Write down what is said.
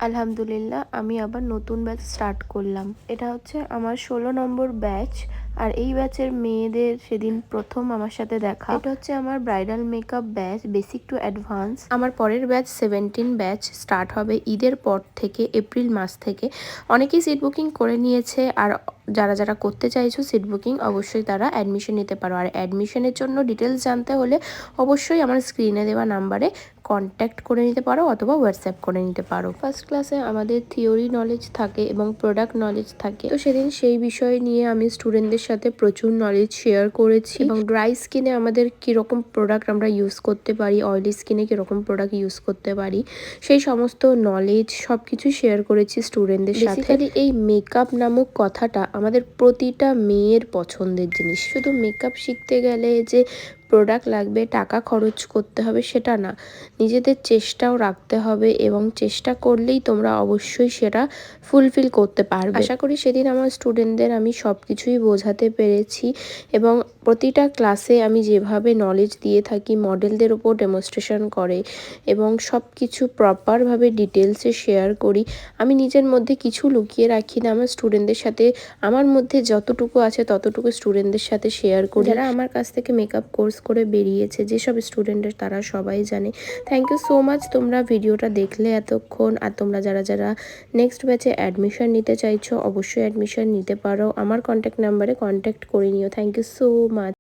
আলহামদুলিল্লাহ আমি আবার নতুন ব্যাচ স্টার্ট করলাম। এটা হচ্ছে আমার 16 নম্বর ব্যাচ। আর এই ব্যাচের মেয়েদের সেদিন প্রথম আমার সাথে দেখা। এটা হচ্ছে আমার bridal makeup batch, basic to advance. আমার পরের ব্যাচ 17 ব্যাচ স্টার্ট হবে ঈদের পর থেকে, এপ্রিল মাস থেকে। অনেকেই সিট বুকিং করে নিয়েছে, আর যারা যারা করতে চাইছো সিট বুকিং, অবশ্যই তারা অ্যাডমিশন নিতে পারো। আর অ্যাডমিশনের জন্য ডিটেলস জানতে হলে অবশ্যই আমার স্ক্রিনে দেওয়া নাম্বারে কন্ট্যাক্ট করে নিতে পারো অথবা হোয়াটসঅ্যাপ করে নিতে পারো। ফার্স্ট ক্লাসে আমাদের থিওরি নলেজ থাকে এবং প্রোডাক্ট নলেজ থাকে। তো সেদিন সেই বিষয় নিয়ে আমি স্টুডেন্টদের সাথে প্রচুর নলেজ শেয়ার করেছি। এবং ড্রাই স্কিনে আমাদের কীরকম প্রোডাক্ট আমরা ইউজ করতে পারি, অয়েলি স্কিনে কীরকম প্রোডাক্ট ইউজ করতে পারি, সেই সমস্ত নলেজ সব কিছু শেয়ার করেছি স্টুডেন্টদের সাথে। বেসিক্যালি এই মেকআপ নামক কথাটা আমাদের প্রতিটা মেয়ের পছন্দের জিনিস। শুধু মেকআপ শিখতে গেলে যে প্রোডাক্ট লাগবে, টাকা খরচ করতে হবে সেটা না, নিজেদের চেষ্টাও রাখতে হবে এবং চেষ্টা করলেই তোমরা অবশ্যই সেটা ফুলফিল করতে পারবে। আশা করি সেদিন আমার স্টুডেন্টদের আমি সব কিছুই বোঝাতে পেরেছি এবং প্রতিটা ক্লাসে আমি যেভাবে নলেজ দিয়ে থাকি, মডেলদের ওপর ডেমনস্ট্রেশন করে এবং সব কিছু প্রপারভাবে ডিটেলসে শেয়ার করি। আমি নিজের মধ্যে কিছু লুকিয়ে রাখি না, আমার স্টুডেন্টদের সাথে আমার মধ্যে যতটুকু আছে ততটুকু স্টুডেন্টদের সাথে শেয়ার করি। যারা আমার কাছ থেকে মেকআপ কোর্স করে বেরিয়েছে, যেসব স্টুডেন্টের, তারা সবাই জানে। থ্যাংক ইউ সো মাচ তোমরা ভিডিওটা দেখলে এতক্ষণ। আর তোমরা যারা যারা নেক্সট ব্যাচে অ্যাডমিশন নিতে চাইছো, অবশ্যই অ্যাডমিশন নিতে পারো। আমার কন্ট্যাক্ট নাম্বারে কন্ট্যাক্ট করে নিও। Thank you so much.